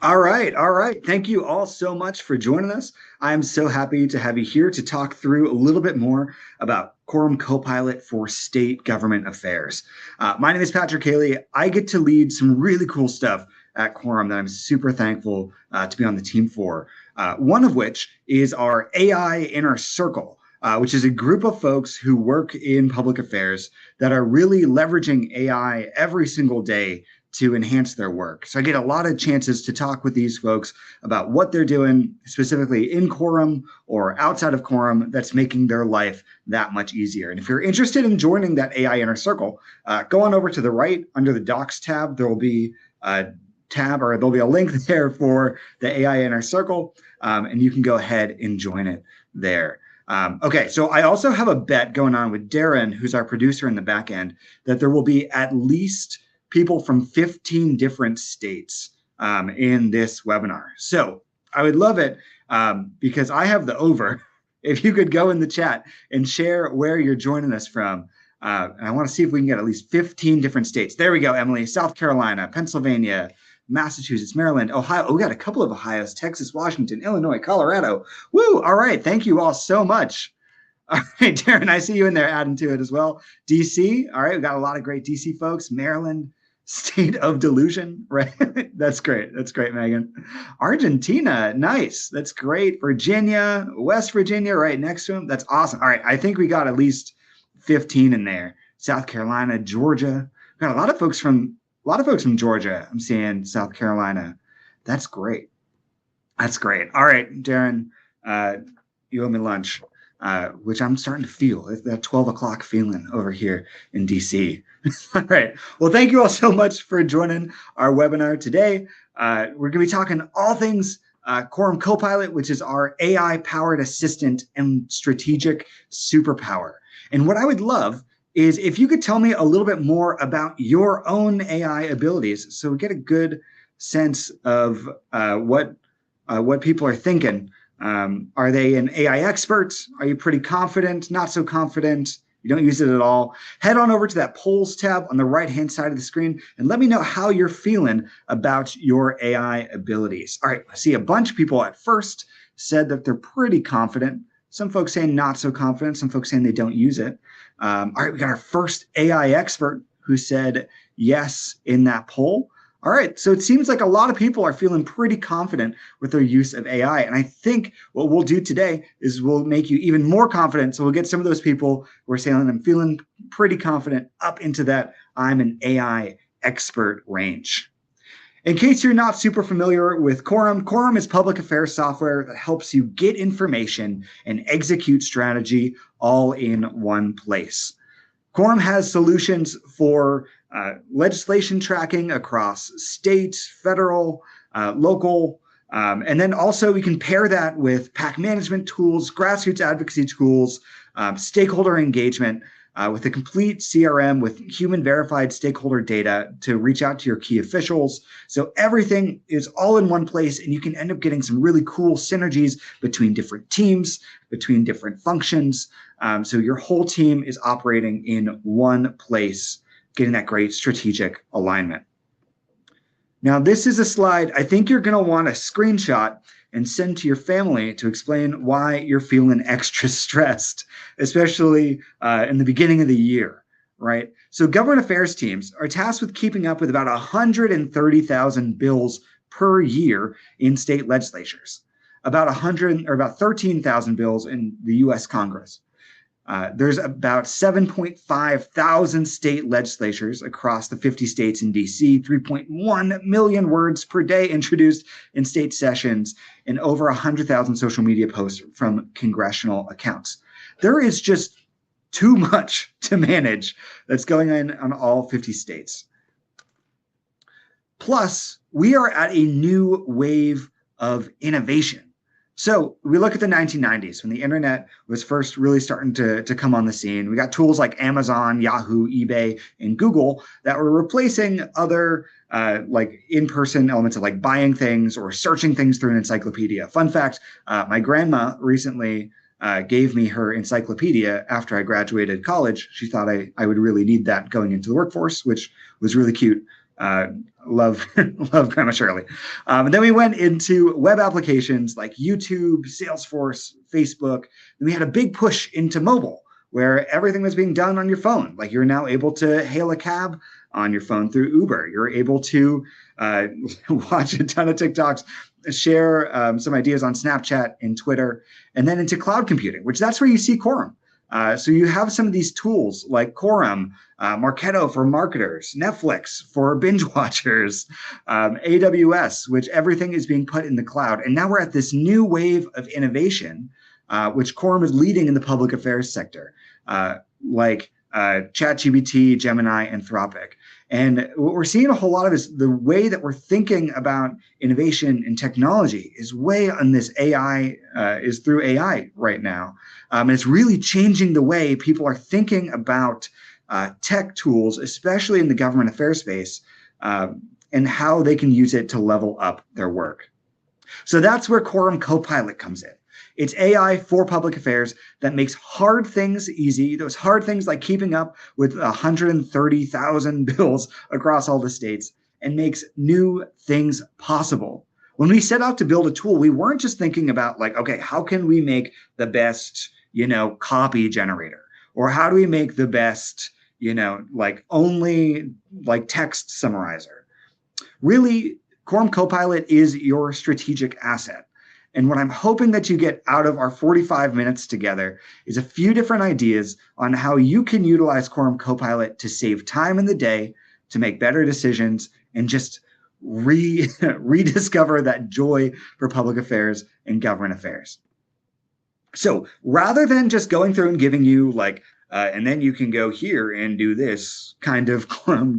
All right, all right. Thank you all so much for joining us. I'm so happy to have you here to talk through a little bit more about Quorum Copilot for state government affairs. My name is Patrick Kalie. I get to lead some really cool stuff at Quorum that I'm super thankful to be on the team for. One of which is our AI Inner Circle, which is a group of folks who work in public affairs that are really leveraging AI every single day to enhance their work. So I get a lot of chances to talk with these folks about what they're doing specifically in Quorum or outside of Quorum that's making their life that much easier. And if you're interested in joining that AI Inner Circle, go on over to the right under the Docs tab. There will be a tab or there'll be a link there for the AI Inner Circle, and you can go ahead and join it there. Okay, so I also have a bet going on with Darren, who's our producer in the back end, that there will be at least people from 15 different states in this webinar. So I would love it because I have the over. If you could go in the chat and share where you're joining us from. And I want to see if we can get at least 15 different states. There we go, Emily. South Carolina, Pennsylvania, Massachusetts, Maryland, Ohio. Oh, we got a couple of Ohio's, Texas, Washington, Illinois, Colorado. Woo! All right. Thank you all so much. All right, Darren, I see you in there adding to it as well. DC. All right. We got a lot of great DC folks. Maryland, state of delusion, right? That's great. That's great, Megan. Argentina, nice. That's great. Virginia, West Virginia, right next to him. That's awesome. All right, I think we got at least 15 in there. South Carolina, Georgia. We got a lot of folks from Georgia. I'm seeing South Carolina. That's great. That's great. All right, Darren, you owe me lunch. Which I'm starting to feel. It's that 12 o'clock feeling over here in DC. All right. Well, thank you all so much for joining our webinar today. We're going to be talking all things Quorum Copilot, which is our AI-powered assistant and strategic superpower. And what I would love is if you could tell me a little bit more about your own AI abilities so we get a good sense of what people are thinking. Are they an AI expert? Are you pretty confident? Not so confident? You don't use it at all? Head on over to that polls tab on the right-hand side of the screen and let me know how you're feeling about your AI abilities. All right, I see a bunch of people at first said that they're pretty confident. Some folks saying not so confident. Some folks saying they don't use it. All right, we got our first AI expert who said yes in that poll. All right, so it seems like a lot of people are feeling pretty confident with their use of AI. And I think what we'll do today is we'll make you even more confident. So we'll get some of those people who are saying I'm feeling pretty confident up into that I'm an AI expert range. In case you're not super familiar with Quorum, Quorum is public affairs software that helps you get information and execute strategy all in one place. Quorum has solutions for legislation tracking across state, federal, local, and then also we can pair that with PAC management tools, grassroots advocacy tools, stakeholder engagement with a complete CRM with human verified stakeholder data to reach out to your key officials. So everything is all in one place and you can end up getting some really cool synergies between different teams, between different functions. So your whole team is operating in one place, getting that great strategic alignment. Now, this is a slide I think you're going to want to screenshot and send to your family to explain why you're feeling extra stressed, especially in the beginning of the year, right? So government affairs teams are tasked with keeping up with about 130,000 bills per year in state legislatures, about 13,000 bills in the US Congress. There's about 7.5 thousand state legislatures across the 50 states in DC, 3.1 million words per day introduced in state sessions, and over 100,000 social media posts from congressional accounts. There is just too much to manage that's going on all 50 states. Plus, we are at a new wave of innovation. So we look at the 1990s when the internet was first really starting to come on the scene. We got tools like Amazon, Yahoo, eBay, and Google that were replacing other like in-person elements of like buying things or searching things through an encyclopedia. Fun fact, my grandma recently gave me her encyclopedia after I graduated college. She thought I would really need that going into the workforce, which was really cute Love love Grandma Shirley. And then we went into web applications like YouTube, Salesforce, Facebook. Then we had a big push into mobile, where everything was being done on your phone. Like you're now able to hail a cab on your phone through Uber. You're able to watch a ton of TikToks, share some ideas on Snapchat and Twitter, and then into cloud computing, which that's where you see Quorum. So you have some of these tools like Quorum, Marketo for marketers, Netflix for binge watchers, AWS, which everything is being put in the cloud. And now we're at this new wave of innovation, which Quorum is leading in the public affairs sector, like ChatGPT, Gemini, Anthropic. And what we're seeing a whole lot of is the way that we're thinking about innovation and technology is way on this AI, is through AI right now. And it's really changing the way people are thinking about tech tools, especially in the government affairs space, and how they can use it to level up their work. So that's where Quorum Copilot comes in. It's AI for public affairs that makes hard things easy. Those hard things like keeping up with 130,000 bills across all the states, and makes new things possible. When we set out to build a tool, we weren't just thinking about like, okay, how can we make the best, copy generator? Or how do we make the best, like only like text summarizer? Really, Quorum Copilot is your strategic asset. And what I'm hoping that you get out of our 45 minutes together is a few different ideas on how you can utilize Quorum Copilot to save time in the day, to make better decisions, and just rediscover that joy for public affairs and government affairs. So rather than just going through and giving you like, and then you can go here and do this kind of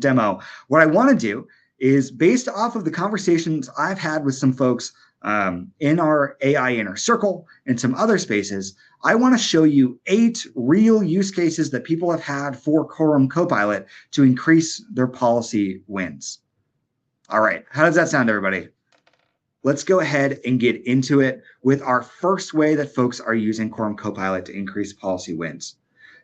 demo, what I want to do is, based off of the conversations I've had with some folks in our AI Inner Circle and some other spaces, I want to show you 8 real use cases that people have had for Quorum Copilot to increase their policy wins. All right, how does that sound, everybody? Let's go ahead and get into it with our first way that folks are using Quorum Copilot to increase policy wins.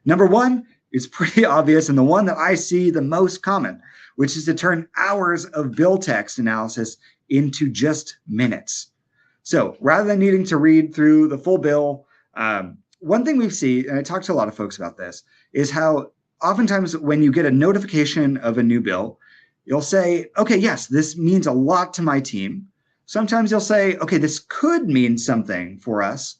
Number one is pretty obvious, and the one that I see the most common, which is to turn hours of bill text analysis into just minutes. So rather than needing to read through the full bill, one thing we've seen, and I talked to a lot of folks about this, is how oftentimes when you get a notification of a new bill, you'll say, okay, yes, this means a lot to my team. Sometimes you'll say, okay, this could mean something for us.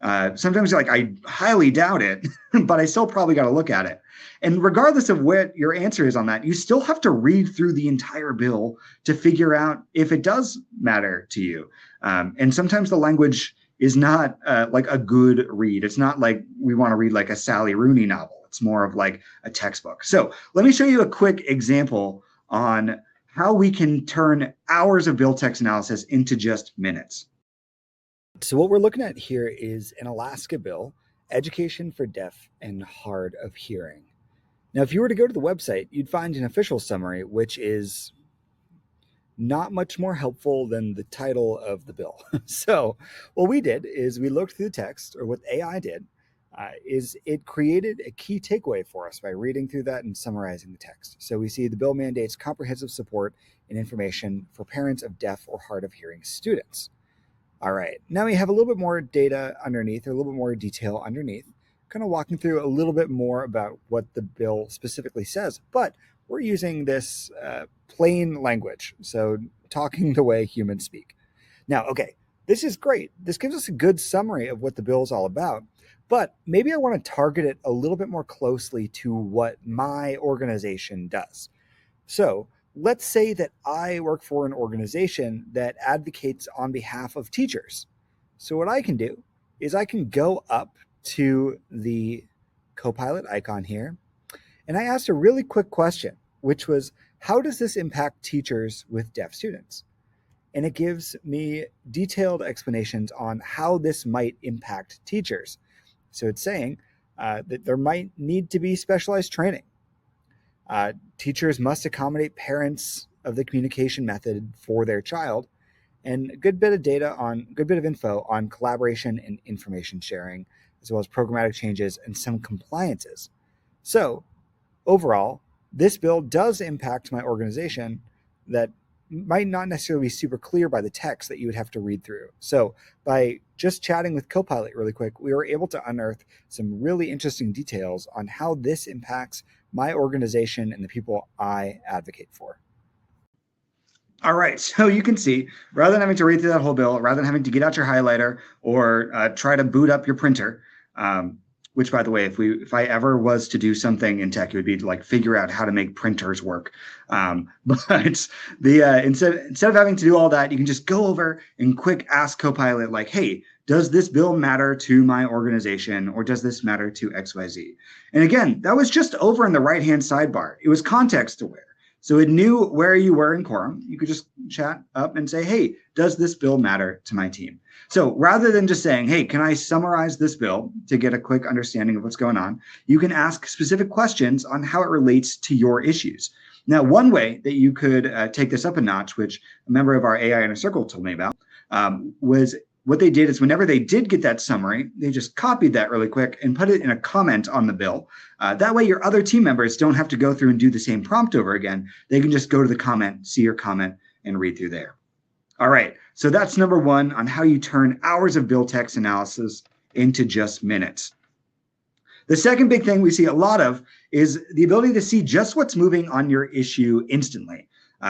Sometimes you're like, I highly doubt it, but I still probably got to look at it. And regardless of what your answer is on that, you still have to read through the entire bill to figure out if it does matter to you. And sometimes the language is not like a good read. It's not like we want to read like a Sally Rooney novel. It's more of like a textbook. So let me show you a quick example on how we can turn hours of bill text analysis into just minutes. So what we're looking at here is an Alaska bill, Education for Deaf and Hard of Hearing. Now, if you were to go to the website, you'd find an official summary, which is not much more helpful than the title of the bill. So what we did is we looked through the text, or what AI did, is it created a key takeaway for us by reading through that and summarizing the text. So we see the bill mandates comprehensive support and information for parents of deaf or hard of hearing students. All right, now we have a little bit more data underneath, or a little bit more detail underneath, kind of walking through a little bit more about what the bill specifically says, but we're using this plain language, so talking the way humans speak. Now, okay, this is great. This gives us a good summary of what the bill is all about, but maybe I want to target it a little bit more closely to what my organization does. So let's say that I work for an organization that advocates on behalf of teachers. So what I can do is I can go up to the Copilot icon here, and I asked a really quick question, which was, how does this impact teachers with deaf students? And it gives me detailed explanations on how this might impact teachers. So it's saying that there might need to be specialized training. Teachers must accommodate parents of the communication method for their child, and a good bit of info on collaboration and information sharing, as well as programmatic changes and some compliances. So overall, this bill does impact my organization that might not necessarily be super clear by the text that you would have to read through. So by just chatting with Copilot really quick, we were able to unearth some really interesting details on how this impacts my organization and the people I advocate for. All right, so you can see, rather than having to read through that whole bill, rather than having to get out your highlighter or try to boot up your printer, which, by the way, if I ever was to do something in tech, it would be to like figure out how to make printers work. But instead of having to do all that, you can just go over and quick ask Copilot, like, hey, does this bill matter to my organization, or does this matter to XYZ? And again, that was just over in the right-hand sidebar. It was context aware. So it knew where you were in Quorum. You could just chat up and say, hey, does this bill matter to my team? So rather than just saying, hey, can I summarize this bill to get a quick understanding of what's going on, you can ask specific questions on how it relates to your issues. Now, one way that you could take this up a notch, which a member of our AI Inner Circle told me about, was what they did is whenever they did get that summary, they just copied that really quick and put it in a comment on the bill. That way your other team members don't have to go through and do the same prompt over again. They can just go to the comment, see your comment, and read through there. All right, so that's number one on how you turn hours of bill text analysis into just minutes. The second big thing we see a lot of is the ability to see just what's moving on your issue instantly.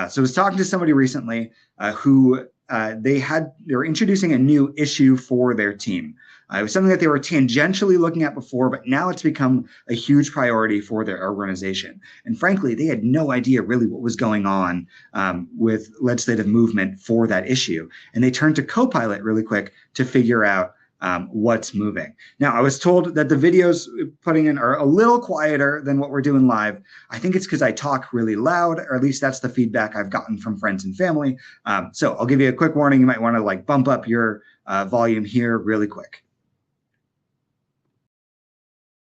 So I was talking to somebody recently who they were introducing a new issue for their team. It was something that they were tangentially looking at before, but now it's become a huge priority for their organization. And frankly, they had no idea really what was going on with legislative movement for that issue. And they turned to Copilot really quick to figure out what's moving. Now, I was told that the videos putting in are a little quieter than what we're doing live. I think it's because I talk really loud, or at least that's the feedback I've gotten from friends and family. So I'll give you a quick warning. You might want to like bump up your volume here really quick.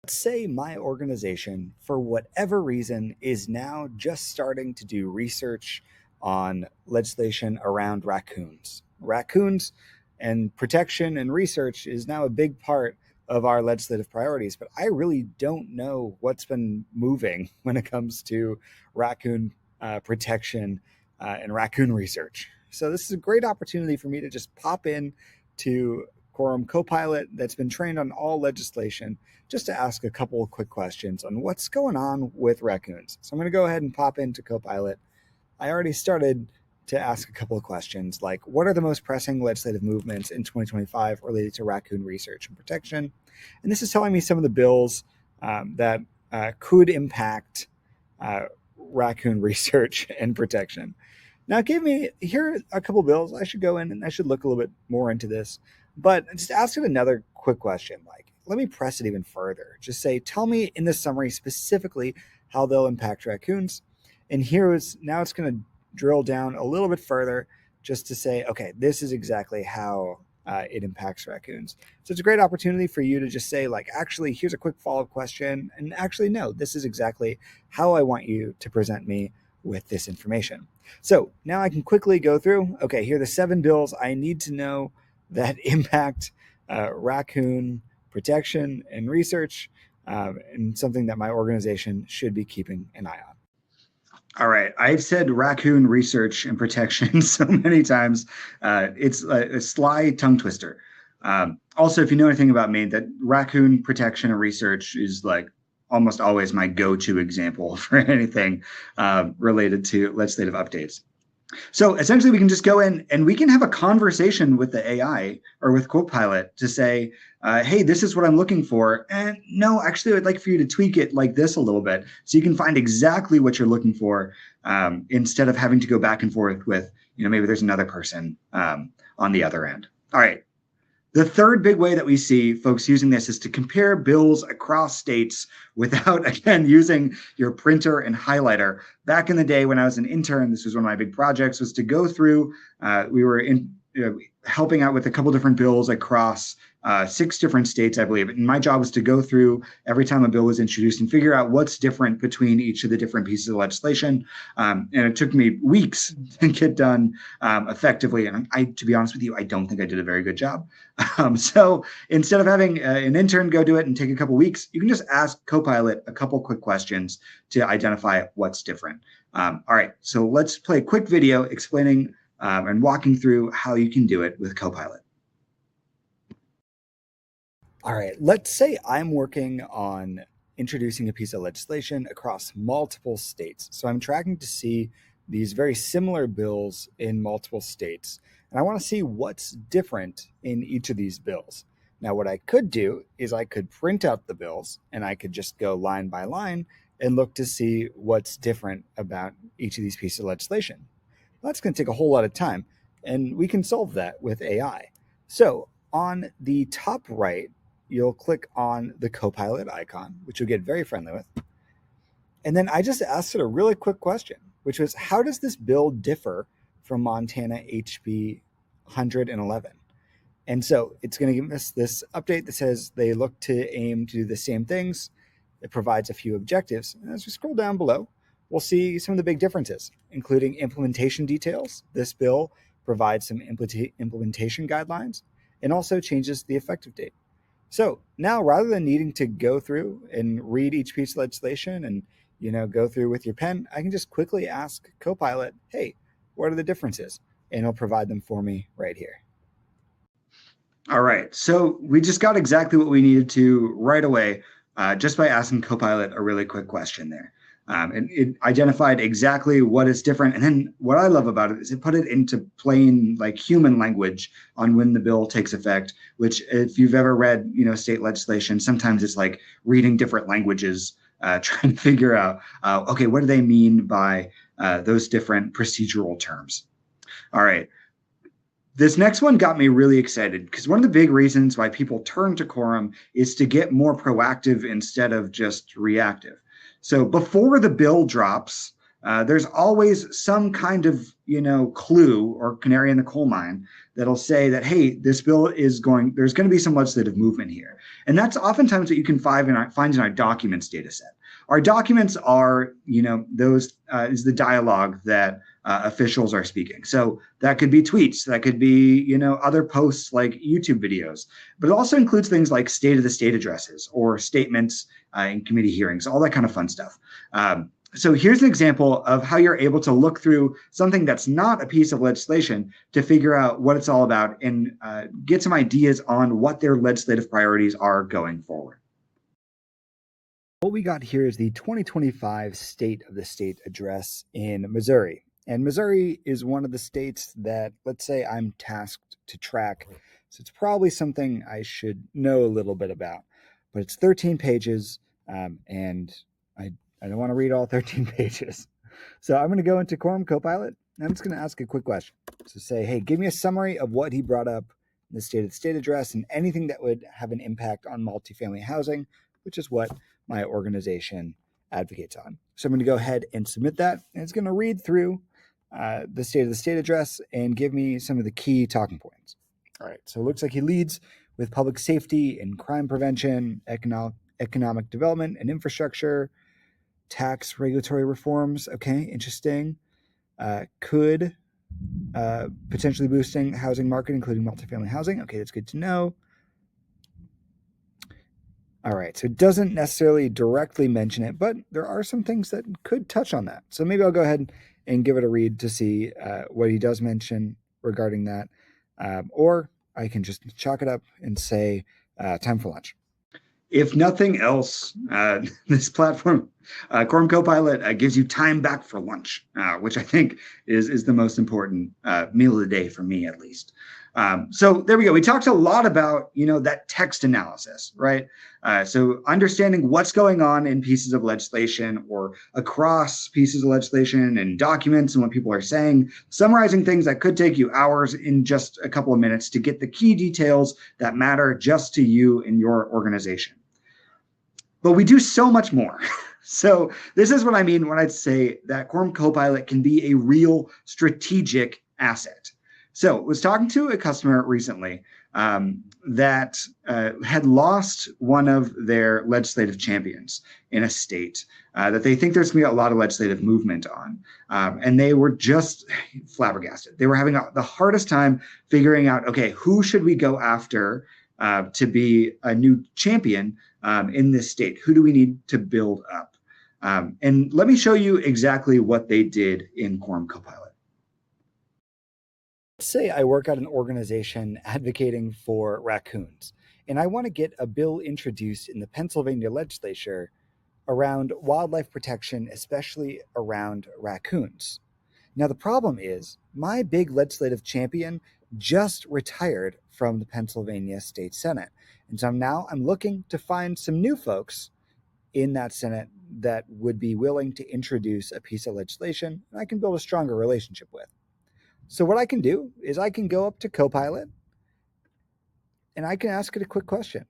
Let's say my organization, for whatever reason, is now just starting to do research on legislation around raccoons. Raccoons and protection and research is now a big part of our legislative priorities, but I really don't know what's been moving when it comes to raccoon protection and raccoon research. So this is a great opportunity for me to just pop in to Quorum Copilot that's been trained on all legislation, just to ask a couple of quick questions on what's going on with raccoons. So I'm going to go ahead and pop into Copilot. I already started to ask a couple of questions like, what are the most pressing legislative movements in 2025 related to raccoon research and protection? And this is telling me some of the bills that could impact raccoon research and protection. Now, here are a couple of bills. I should go in and I should look a little bit more into this, but just ask it another quick question. Like, let me press it even further. Just say, tell me in the summary specifically how they'll impact raccoons. And now it's going to drill down a little bit further just to say, okay, this is exactly how it impacts raccoons. So it's a great opportunity for you to just say, like, actually, here's a quick follow-up question. And actually, no, this is exactly how I want you to present me with this information. So now I can quickly go through, okay, here are the 7 bills I need to know that impact raccoon protection and research, and something that my organization should be keeping an eye on. All right. I've said raccoon research and protection so many times. It's a sly tongue twister. Also, if you know anything about me, that raccoon protection and research is like almost always my go-to example for anything related to legislative updates. So essentially, we can just go in and we can have a conversation with the AI or with Copilot to say, hey, this is what I'm looking for. And no, actually, I'd like for you to tweak it like this a little bit so you can find exactly what you're looking for instead of having to go back and forth with, maybe there's another person on the other end. All right. The third big way that we see folks using this is to compare bills across states without, again, using your printer and highlighter. Back in the day when I was an intern, this was one of my big projects, was to go through, we were helping out with a couple different bills across 6 different states, I believe. And my job was to go through every time a bill was introduced and figure out what's different between each of the different pieces of legislation. And it took me weeks to get done effectively. And to be honest with you, I don't think I did a very good job. So instead of having an intern go do it and take a couple weeks, you can just ask Copilot a couple quick questions to identify what's different. All right, so let's play a quick video explaining and walking through how you can do it with Copilot. All right, let's say I'm working on introducing a piece of legislation across multiple states. So I'm tracking to see these very similar bills in multiple states. And I want to see what's different in each of these bills. Now, what I could do is I could print out the bills and I could just go line by line and look to see what's different about each of these pieces of legislation. Well, that's going to take a whole lot of time, and we can solve that with AI. So on the top right, you'll click on the Copilot icon, which you'll get very friendly with. And then I just asked it a really quick question, which was, how does this bill differ from Montana HB 111? And so it's going to give us this update that says they look to aim to do the same things. It provides a few objectives. And as we scroll down below, we'll see some of the big differences, including implementation details. This bill provides some implementation guidelines and also changes the effective date. So now, rather than needing to go through and read each piece of legislation and go through with your pen, I can just quickly ask Copilot, hey, what are the differences? And it'll provide them for me right here. All right, so we just got exactly what we needed to right away just by asking Copilot a really quick question there. And it identified exactly what is different. And then what I love about it is it put it into plain, like, human language on when the bill takes effect, which if you've ever read, state legislation, sometimes it's like reading different languages, trying to figure out, okay, what do they mean by those different procedural terms? All right. This next one got me really excited because one of the big reasons why people turn to Quorum is to get more proactive instead of just reactive. So before the bill drops, there's always some kind of, clue or canary in the coal mine that'll say that, hey, this bill there's going to be some legislative movement here. And that's oftentimes what you can find in our documents data set. Our documents are, those is the dialogue that officials are speaking. So that could be tweets, that could be, other posts like YouTube videos, but it also includes things like state of the state addresses or statements in committee hearings, all that kind of fun stuff. So here's an example of how you're able to look through something that's not a piece of legislation to figure out what it's all about and get some ideas on what their legislative priorities are going forward. What we got here is the 2025 State of the State Address in Missouri. And Missouri is one of the states that, let's say, I'm tasked to track. So it's probably something I should know a little bit about. But it's 13 pages, and I don't want to read all 13 pages. So I'm going to go into Quorum Copilot, and I'm just going to ask a quick question. So say, hey, give me a summary of what he brought up in the State of the State Address and anything that would have an impact on multifamily housing, which is what my organization advocates on. So I'm going to go ahead and submit that, and it's going to read through the State of the State Address and give me some of the key talking points. All right, so it looks like he leads with public safety and crime prevention, economic development and infrastructure, tax regulatory reforms. Okay, interesting. Could potentially boosting housing market, including multifamily housing. Okay, that's good to know. All right, so it doesn't necessarily directly mention it, but there are some things that could touch on that. So maybe I'll go ahead and give it a read to see what he does mention regarding that. Or I can just chalk it up and say, time for lunch. If nothing else, this platform, Quorum Copilot, gives you time back for lunch, which I think is the most important meal of the day for me, at least. So there we go. We talked a lot about, that text analysis, right? So understanding what's going on in pieces of legislation or across pieces of legislation and documents and what people are saying, summarizing things that could take you hours in just a couple of minutes to get the key details that matter just to you and your organization. But we do so much more. So this is what I mean when I say that Quorum Copilot can be a real strategic asset. So I was talking to a customer recently that had lost one of their legislative champions in a state that they think there's going to be a lot of legislative movement on. And they were just flabbergasted. They were having the hardest time figuring out, okay, who should we go after to be a new champion in this state? Who do we need to build up? And let me show you exactly what they did in Quorum Copilot. Let's say I work at an organization advocating for raccoons, and I want to get a bill introduced in the Pennsylvania legislature around wildlife protection, especially around raccoons. Now, the problem is my big legislative champion just retired from the Pennsylvania State Senate. And so now I'm looking to find some new folks in that Senate that would be willing to introduce a piece of legislation and I can build a stronger relationship with. So what I can do is I can go up to Copilot and I can ask it a quick question.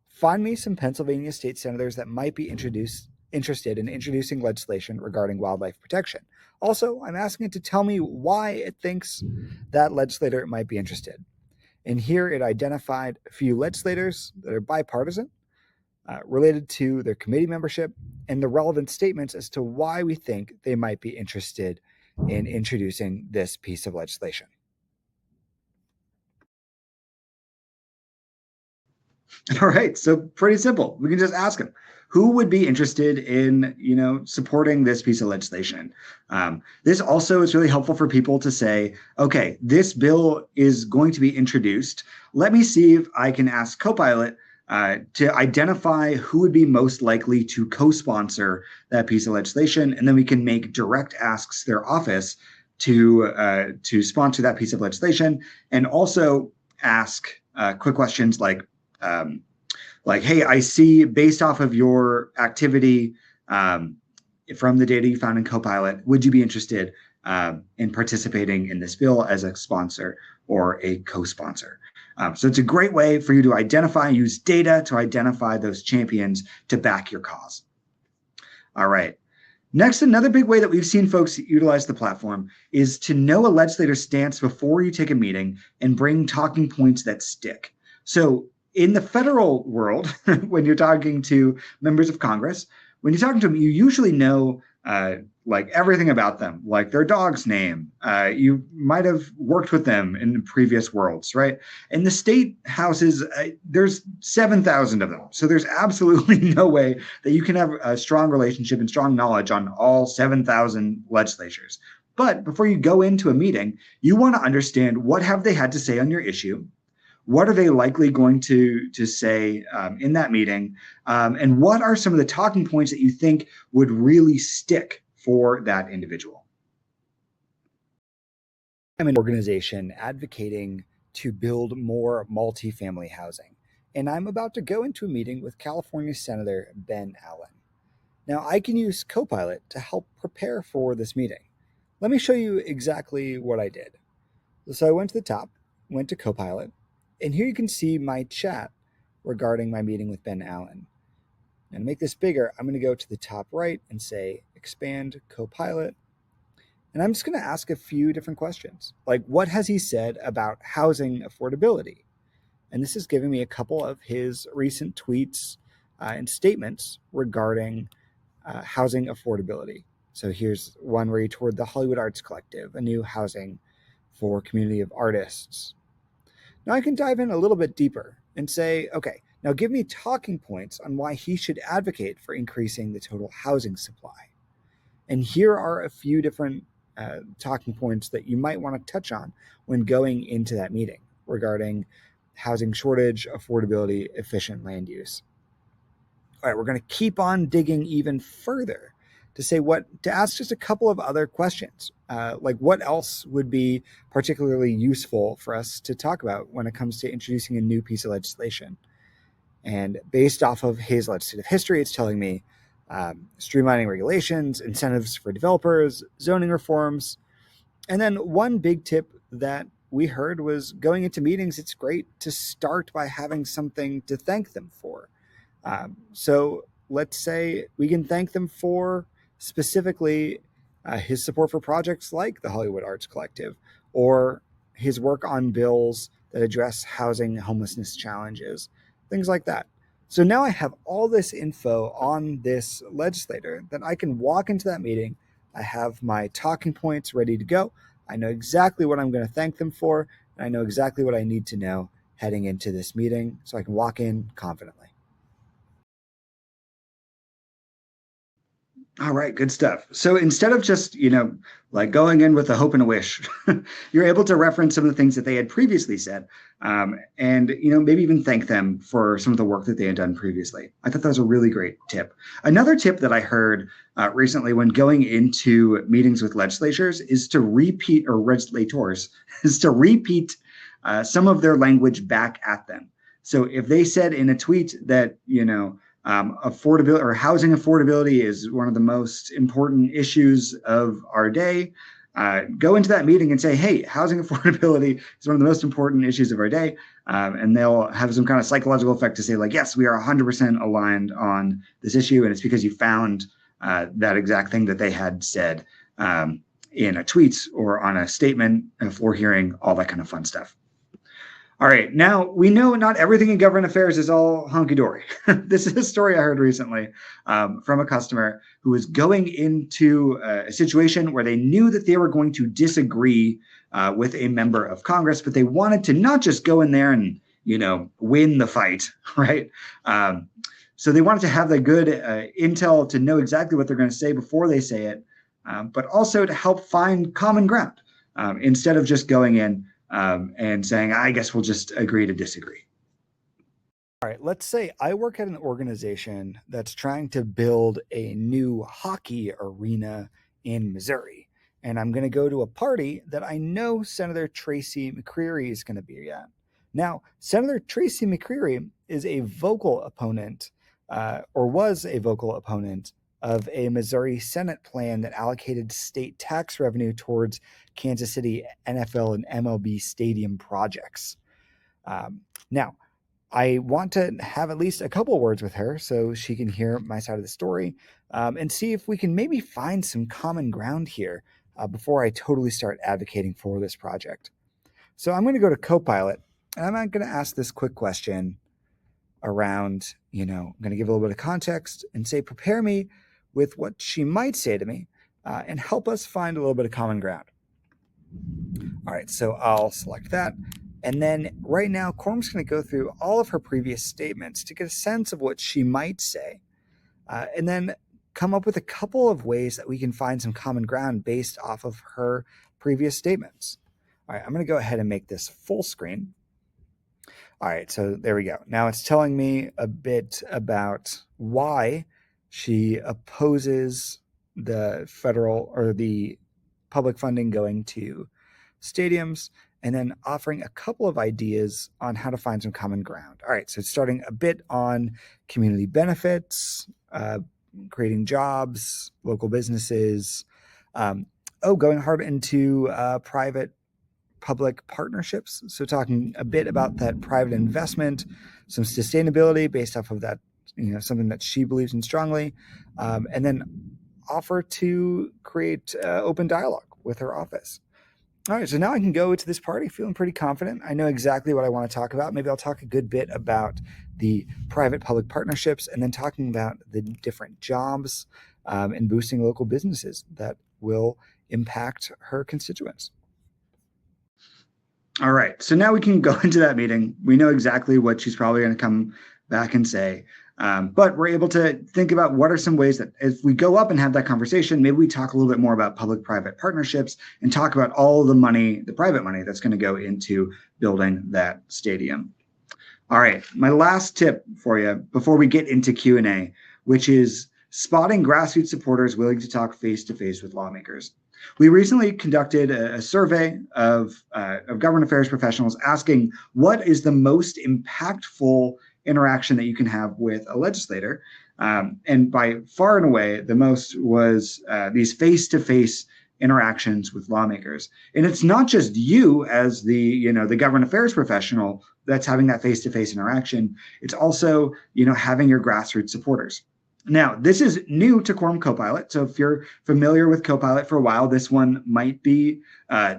Find me some Pennsylvania state senators that might be interested in introducing legislation regarding wildlife protection. Also, I'm asking it to tell me why it thinks that legislator might be interested. And here it identified a few legislators that are bipartisan, related to their committee membership, and the relevant statements as to why we think they might be interested in introducing this piece of legislation. All right, so pretty simple. We can just ask them, who would be interested in, supporting this piece of legislation? This also is really helpful for people to say, okay, this bill is going to be introduced. Let me see if I can ask Copilot to identify who would be most likely to co-sponsor that piece of legislation, and then we can make direct asks to their office to sponsor that piece of legislation, and also ask quick questions like, hey, I see based off of your activity from the data you found in Copilot, would you be interested in participating in this bill as a sponsor or a co-sponsor? So it's a great way for you to identify and use data to identify those champions to back your cause. All right. Next, another big way that we've seen folks utilize the platform is to know a legislator's stance before you take a meeting and bring talking points that stick. So in the federal world, when you're talking to members of Congress, when you're talking to them, you usually know like everything about them, like their dog's name. You might have worked with them in previous worlds, right? In the state houses, there's 7,000 of them. So there's absolutely no way that you can have a strong relationship and strong knowledge on all 7,000 legislatures. But before you go into a meeting, you want to understand what have they had to say on your issue. What are they likely going to say in that meeting? And what are some of the talking points that you think would really stick for that individual? I'm an organization advocating to build more multifamily housing, and I'm about to go into a meeting with California Senator Ben Allen. Now, I can use Copilot to help prepare for this meeting. Let me show you exactly what I did. So I went to the top, went to Copilot, and here you can see my chat regarding my meeting with Ben Allen. Now to make this bigger, I'm going to go to the top right and say expand Copilot. And I'm just going to ask a few different questions, like what has he said about housing affordability? And this is giving me a couple of his recent tweets and statements regarding housing affordability. So here's one where he toured the Hollywood Arts Collective, a new housing for community of artists. Now I can dive in a little bit deeper and say, okay, now give me talking points on why he should advocate for increasing the total housing supply. And here are a few different talking points that you might want to touch on when going into that meeting regarding housing shortage, affordability, efficient land use. All right, we're going to keep on digging even further to ask just a couple of other questions, like what else would be particularly useful for us to talk about when it comes to introducing a new piece of legislation. And based off of his legislative history, it's telling me streamlining regulations, incentives for developers, zoning reforms. And then one big tip that we heard was going into meetings, it's great to start by having something to thank them for. So let's say we can thank them for specifically his support for projects like the Hollywood Arts Collective or his work on bills that address housing, homelessness challenges, things like that. So now I have all this info on this legislator that I can walk into that meeting. I have my talking points ready to go. I know exactly what I'm going to thank them for, and I know exactly what I need to know heading into this meeting so I can walk in confidently. All right, good stuff. So instead of just, like going in with a hope and a wish, you're able to reference some of the things that they had previously said, and maybe even thank them for some of the work that they had done previously. I thought that was a really great tip. Another tip that I heard recently when going into meetings with legislators is to repeat, or legislators, is to repeat some of their language back at them. So if they said in a tweet that, affordability or housing affordability is one of the most important issues of our day. Go into that meeting and say, hey, housing affordability is one of the most important issues of our day. And they'll have some kind of psychological effect to say, like, yes, we are 100% aligned on this issue. And it's because you found that exact thing that they had said in a tweet or on a statement, a floor hearing, all that kind of fun stuff. All right, now we know not everything in government affairs is all hunky-dory. This is a story I heard recently from a customer who was going into a situation where they knew that they were going to disagree with a member of Congress, but they wanted to not just go in there and, win the fight, right? So they wanted to have the good intel to know exactly what they're going to say before they say it, but also to help find common ground instead of just going in and saying, I guess we'll just agree to disagree. All right, let's say I work at an organization that's trying to build a new hockey arena in Missouri. And I'm going to go to a party that I know Senator Tracy McCreary is going to be at. Now, Senator Tracy McCreary is a vocal opponent, or was a vocal opponent, of a Missouri Senate plan that allocated state tax revenue towards Kansas City NFL and MLB stadium projects. Now, I want to have at least a couple words with her so she can hear my side of the story and see if we can maybe find some common ground here before I totally start advocating for this project. So I'm going to go to Copilot, and I'm going to ask this quick question around, I'm going to give a little bit of context and say, prepare me with what she might say to me and help us find a little bit of common ground. All right, so I'll select that. And then right now, Quorum's going to go through all of her previous statements to get a sense of what she might say, and then come up with a couple of ways that we can find some common ground based off of her previous statements. All right, I'm going to go ahead and make this full screen. All right, so there we go. Now it's telling me a bit about why she opposes the federal or the public funding going to stadiums, and then offering a couple of ideas on how to find some common ground. All right, so it's starting a bit on community benefits, creating jobs, local businesses, going hard into private-public partnerships. So talking a bit about that private investment, some sustainability based off of that, something that she believes in strongly, and then offer to create open dialogue with her office. All right, so now I can go to this party feeling pretty confident. I know exactly what I want to talk about. Maybe I'll talk a good bit about the private-public partnerships and then talking about the different jobs and boosting local businesses that will impact her constituents. All right, so now we can go into that meeting. We know exactly what she's probably going to come back and say. But we're able to think about what are some ways that if we go up and have that conversation, maybe we talk a little bit more about public-private partnerships and talk about all the money, the private money that's going to go into building that stadium. All right, my last tip for you before we get into Q&A, which is spotting grassroots supporters willing to talk face-to-face with lawmakers. We recently conducted a survey of government affairs professionals asking what is the most impactful interaction that you can have with a legislator. And by far and away, the most was these face-to-face interactions with lawmakers. And it's not just you as the government affairs professional that's having that face-to-face interaction. It's also, having your grassroots supporters. Now, this is new to Quorum Copilot. So if you're familiar with Copilot for a while, this one might be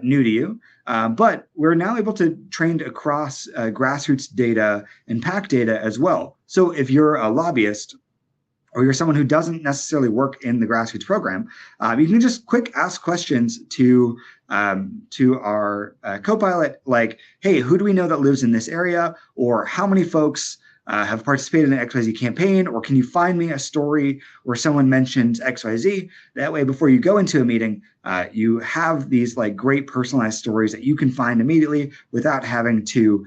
new to you. But we're now able to train across grassroots data and PAC data as well. So if you're a lobbyist or you're someone who doesn't necessarily work in the grassroots program, you can just quick ask questions to our Copilot, like, hey, who do we know that lives in this area? Or how many folks have participated in an XYZ campaign? Or can you find me a story where someone mentions XYZ? That way, before you go into a meeting, you have these like great personalized stories that you can find immediately without having to,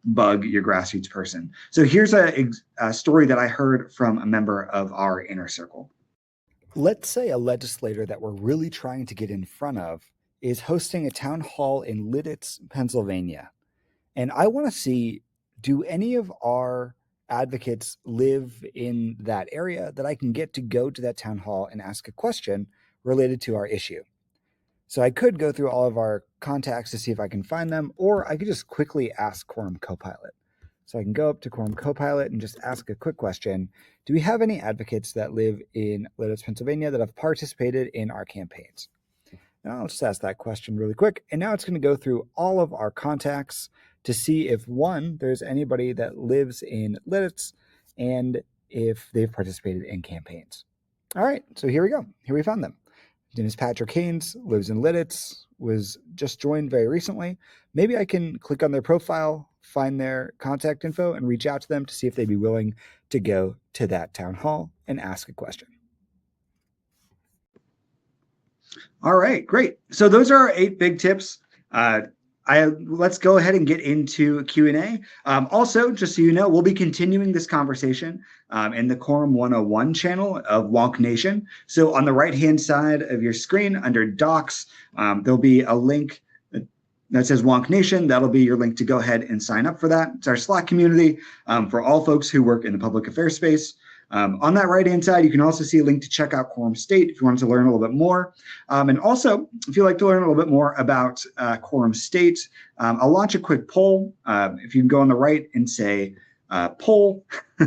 bug your grassroots person. So here's a story that I heard from a member of our inner circle. Let's say a legislator that we're really trying to get in front of is hosting a town hall in Lidditz, Pennsylvania. And I want to see, do any of our advocates live in that area that I can get to go to that town hall and ask a question related to our issue? So I could go through all of our contacts to see if I can find them, or I could just quickly ask Quorum Copilot. So I can go up to Quorum Copilot and just ask a quick question. Do we have any advocates that live in Lidditz, Pennsylvania that have participated in our campaigns? Now I'll just ask that question really quick. And now it's going to go through all of our contacts to see if, one, there's anybody that lives in Lidditz and if they've participated in campaigns. All right, so here we go. Here we found them. His name is Patrick Kalie, lives in Lidditz, was just joined very recently. Maybe I can click on their profile, find their contact info, and reach out to them to see if they'd be willing to go to that town hall and ask a question. All right, great. So those are our 8 big tips. Let's go ahead and get into Q&A. Also, just so you know, we'll be continuing this conversation in the Quorum 101 channel of Wonk Nation. So on the right-hand side of your screen under Docs, there'll be a link that says Wonk Nation. That'll be your link to go ahead and sign up for that. It's our Slack community for all folks who work in the public affairs space. On that right-hand side, you can also see a link to check out Quorum State if you want to learn a little bit more. And also, if you'd like to learn a little bit more about Quorum State, I'll launch a quick poll. If you can go on the right and say poll, you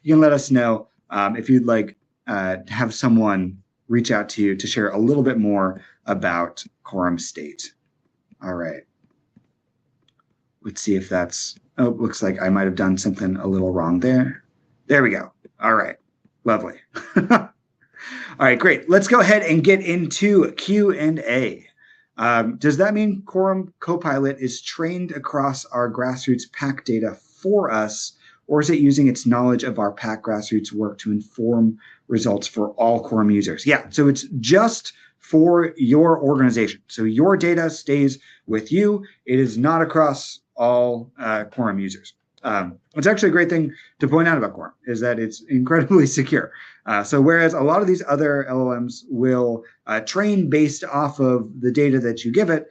can let us know if you'd like to have someone reach out to you to share a little bit more about Quorum State. All right. Let's see if that's, oh, looks like I might have done something a little wrong there. There we go. All right, lovely. All right, great. Let's go ahead and get into Q&A. Does that mean Quorum Copilot is trained across our grassroots PAC data for us, or is it using its knowledge of our PAC grassroots work to inform results for all Quorum users? Yeah, so it's just for your organization. So your data stays with you. It is not across all Quorum users. It's actually a great thing to point out about Quorum is that it's incredibly secure. So whereas a lot of these other LLMs will train based off of the data that you give it,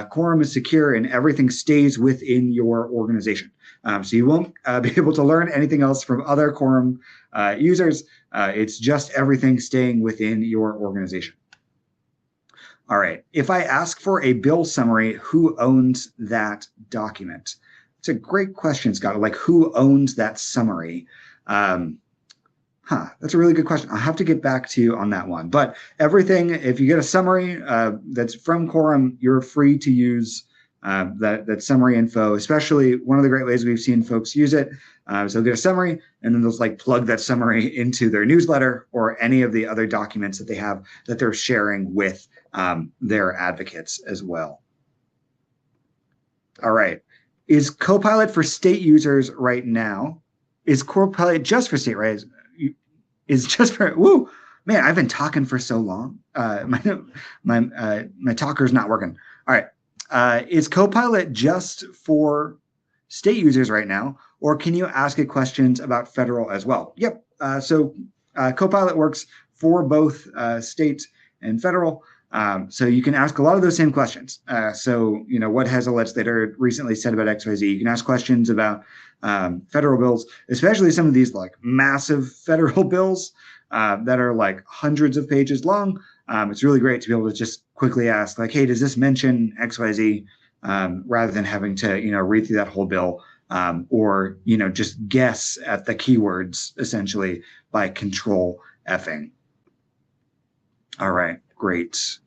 Quorum is secure and everything stays within your organization. So you won't be able to learn anything else from other Quorum users. It's just everything staying within your organization. All right. If I ask for a bill summary, who owns that document? It's a great question, Scott. Like, who owns that summary? That's a really good question. I'll have to get back to you on that one. But everything, if you get a summary that's from Quorum, you're free to use that summary info, especially one of the great ways we've seen folks use it. So they'll get a summary and then they'll like plug that summary into their newsletter or any of the other documents that they have that they're sharing with their advocates as well. All right. Is Copilot for state users right now? Is Copilot just for state, right? Is just for, woo, man, I've been talking for so long. My talker's not working. All right. Is Copilot just for state users right now, or can you ask it questions about federal as well? Yep. So Copilot works for both state and federal. So you can ask a lot of those same questions. So, what has a legislator recently said about XYZ? You can ask questions about federal bills, especially some of these like massive federal bills that are like hundreds of pages long. It's really great to be able to just quickly ask like, hey, does this mention XYZ? Rather than having to, read through that whole bill or just guess at the keywords essentially by control Fing. All right, great.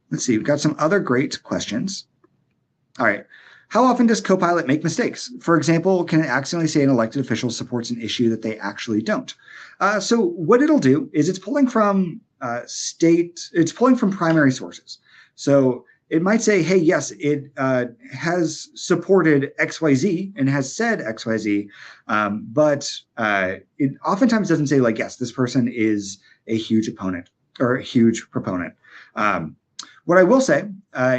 Let's see, we've got some other great questions. All right. How often does Copilot make mistakes? For example, can it accidentally say an elected official supports an issue that they actually don't? So what it'll do is it's pulling from primary sources. So it might say, hey, yes, it has supported XYZ and has said XYZ, but it oftentimes doesn't say, like, yes, this person is a huge opponent or a huge proponent. What I will say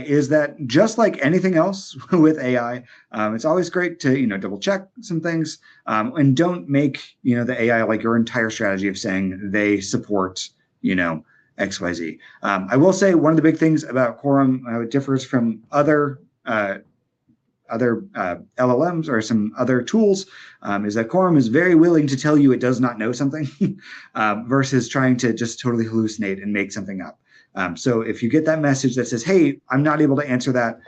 is that just like anything else with AI, it's always great to double check some things, and don't make the AI like your entire strategy of saying they support XYZ. I will say one of the big things about Quorum, it differs from other LLMs or some other tools, is that Quorum is very willing to tell you it does not know something versus trying to just totally hallucinate and make something up. So if you get that message that says, hey, I'm not able to answer that,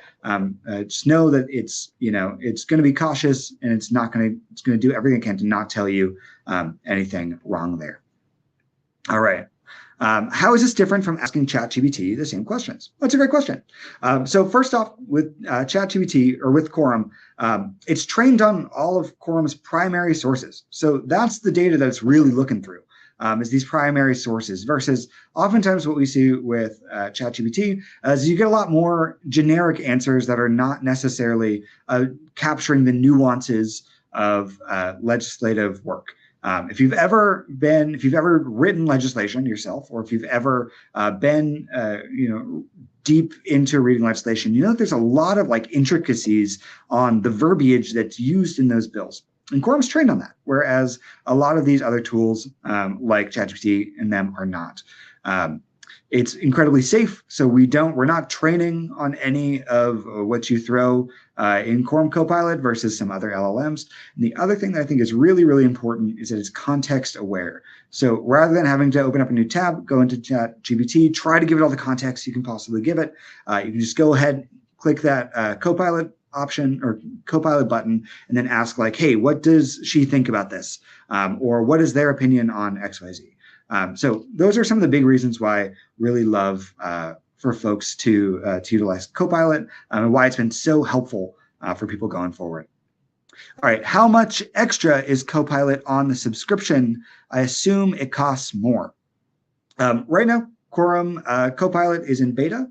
just know that it's going to be cautious, and it's going to do everything it can to not tell you anything wrong there. All right. How is this different from asking ChatGPT the same questions? That's a great question. So first off, with ChatGPT or with Quorum, it's trained on all of Quorum's primary sources. So that's the data that it's really looking through. Is these primary sources, versus oftentimes what we see with ChatGPT is you get a lot more generic answers that are not necessarily capturing the nuances of legislative work. If you've ever written legislation yourself, or if you've ever been deep into reading legislation, that there's a lot of intricacies on the verbiage that's used in those bills. And Quorum's trained on that, whereas a lot of these other tools, like ChatGPT and them, are not. It's incredibly safe, so we're not training on any of what you throw in Quorum Copilot versus some other LLMs. And the other thing that I think is really, really important is that it's context aware. So rather than having to open up a new tab, go into ChatGPT, try to give it all the context you can possibly give it, you can just go ahead, click that Copilot option or Copilot button, and then ask, like, hey, what does she think about this? Or what is their opinion on XYZ? So those are some of the big reasons why I really love for folks to utilize Copilot, and why it's been so helpful for people going forward. All right, how much extra is Copilot on the subscription? I assume it costs more. Right now, Quorum Copilot is in beta,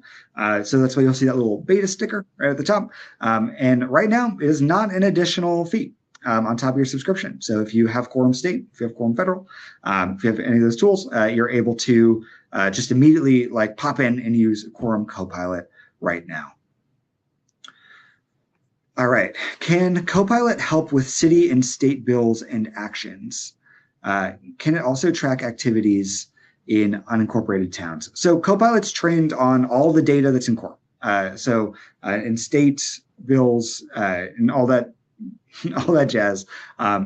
so that's why you'll see that little beta sticker right at the top. And right now, it is not an additional fee on top of your subscription. So if you have Quorum State, if you have Quorum Federal, if you have any of those tools, you're able to just immediately pop in and use Quorum Copilot right now. All right, can Copilot help with city and state bills and actions? Can it also track activities in unincorporated towns? So Copilot's trained on all the data that's in Quorum. So in state bills and all that jazz,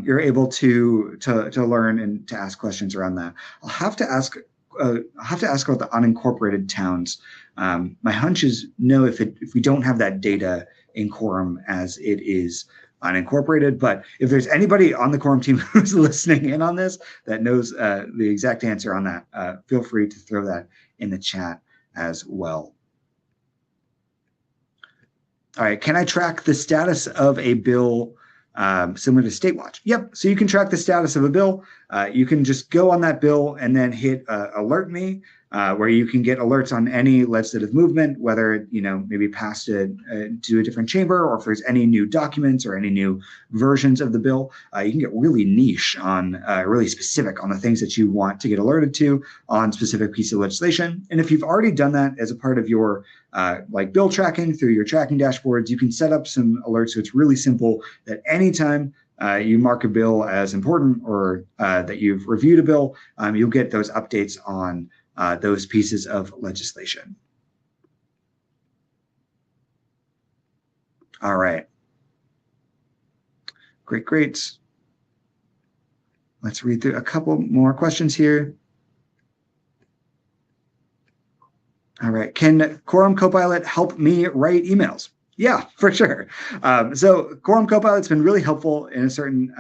you're able to learn and to ask questions around that. I'll have to ask about the unincorporated towns. My hunch is no, if we don't have that data in Quorum as it is unincorporated. But if there's anybody on the Quorum team who's listening in on this that knows the exact answer on that, feel free to throw that in the chat as well. All right, can I track the status of a bill similar to State Watch? Yep, so you can track the status of a bill. You can just go on that bill and then hit Alert Me, where you can get alerts on any legislative movement, whether it maybe passed to a different chamber, or if there's any new documents or any new versions of the bill. You can get really niche on, really specific on the things that you want to get alerted to on specific pieces of legislation. And if you've already done that as a part of your bill tracking through your tracking dashboards, you can set up some alerts. So it's really simple that anytime you mark a bill as important, or that you've reviewed a bill, you'll get those updates on those pieces of legislation. All right. Great. Let's read through a couple more questions here. All right. Can Quorum Copilot help me write emails? Yeah, for sure. So Quorum Copilot's been really helpful in a certain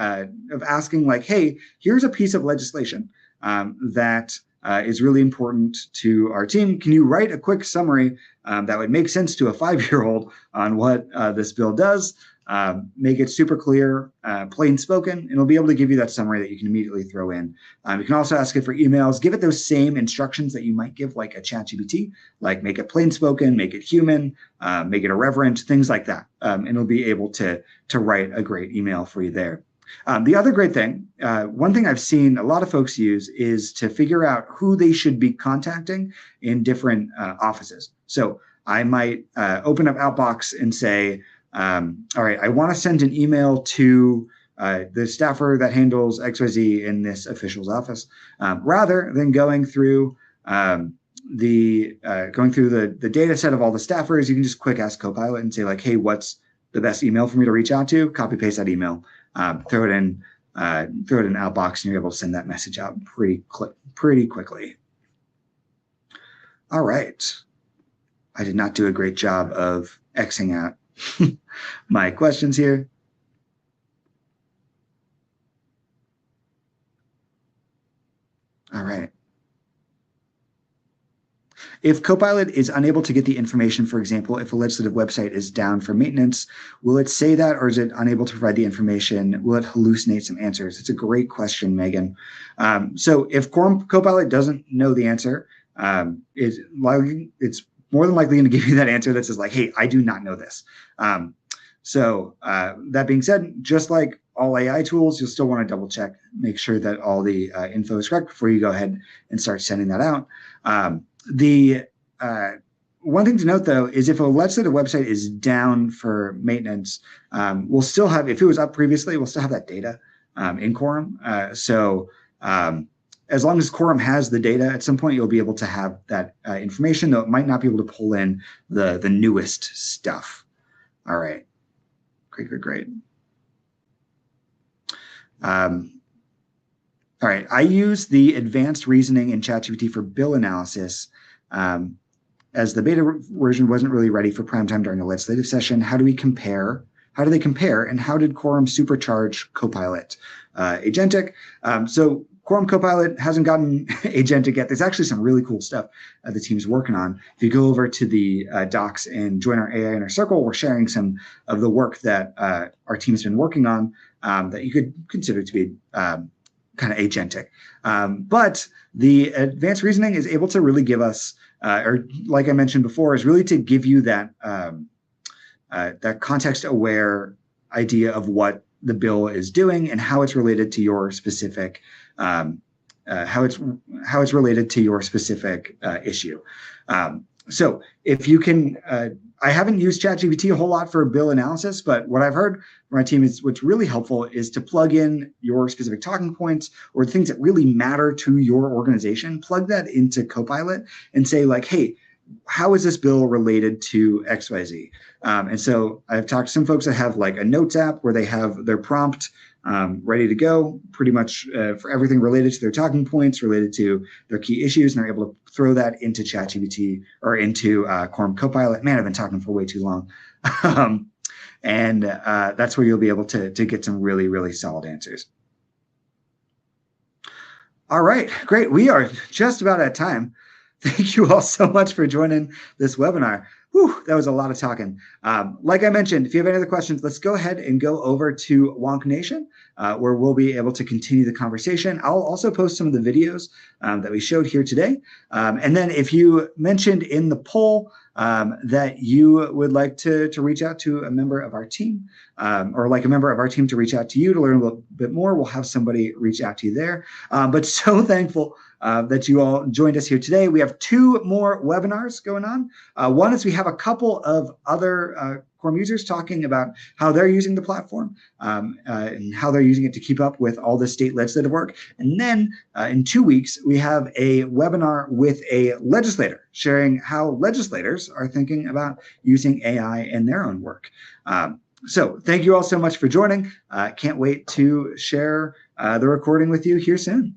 of asking like, hey, here's a piece of legislation that is really important to our team. Can you write a quick summary that would make sense to a 5-year-old on what this bill does? Make it super clear, plain spoken, and it'll be able to give you that summary that you can immediately throw in. You can also ask it for emails, give it those same instructions that you might give like a ChatGPT, like make it plain spoken, make it human, make it irreverent, things like that. And it'll be able to write a great email for you there. The other great thing, one thing I've seen a lot of folks use is to figure out who they should be contacting in different offices. So I might open up Outbox and say, all right, I want to send an email to the staffer that handles XYZ in this official's office, rather than going through the data set of all the staffers. You can just quick ask Copilot and say like, hey, what's the best email for me to reach out to? Copy paste that email, throw it in Outbox, and you're able to send that message out pretty quickly. All right, I did not do a great job of Xing out my questions here. All right. If Copilot is unable to get the information, for example, if a legislative website is down for maintenance, will it say that, or is it unable to provide the information? Will it hallucinate some answers? It's a great question, Megan. So if Quorum Copilot doesn't know the answer, it's more than likely going to give you that answer that says like, hey, I do not know this. So that being said, just like all AI tools, you'll still want to double check, make sure that all the info is correct before you go ahead and start sending that out. The one thing to note, though, is if a legislative website is down for maintenance, we'll still have, if it was up previously, we'll still have that data in Quorum. So as long as Quorum has the data, at some point you'll be able to have that information, though it might not be able to pull in the newest stuff. All right. Great. All right, I use the advanced reasoning in ChatGPT for bill analysis. As the beta version wasn't really ready for prime time during the legislative session, how do they compare? And how did Quorum supercharge Copilot? Agentic. So Quorum Copilot hasn't gotten agentic yet. There's actually some really cool stuff the team's working on. If you go over to the docs and join our AI Inner Circle, we're sharing some of the work that our team's been working on that you could consider to be kind of agentic. But the advanced reasoning is able to really give us, or like I mentioned before, is really to give you that that context-aware idea of what the bill is doing and how it's related to your specific issue. So if you can, I haven't used ChatGPT a whole lot for bill analysis, but what I've heard from my team is what's really helpful is to plug in your specific talking points or things that really matter to your organization, plug that into Copilot and say like, hey, how is this bill related to XYZ? And so I've talked to some folks that have like a notes app where they have their prompt ready to go pretty much for everything related to their talking points, related to their key issues, and are able to throw that into ChatGPT or into Quorum Copilot. Man, I've been talking for way too long. And that's where you'll be able to get some really, really solid answers. All right, great. We are just about at time. Thank you all so much for joining this webinar. Whew, that was a lot of talking. Like I mentioned, if you have any other questions, let's go ahead and go over to Wonk Nation, where we'll be able to continue the conversation. I'll also post some of the videos that we showed here today. And then if you mentioned in the poll that you would like to reach out to a member of our team, or like a member of our team to reach out to you to learn a little bit more, we'll have somebody reach out to you there. But so thankful that you all joined us here today. We have 2 more webinars going on. One is we have a couple of other Quorum users talking about how they're using the platform and how they're using it to keep up with all the state legislative work. And then in 2 weeks, we have a webinar with a legislator sharing how legislators are thinking about using AI in their own work. So thank you all so much for joining. Can't wait to share the recording with you here soon.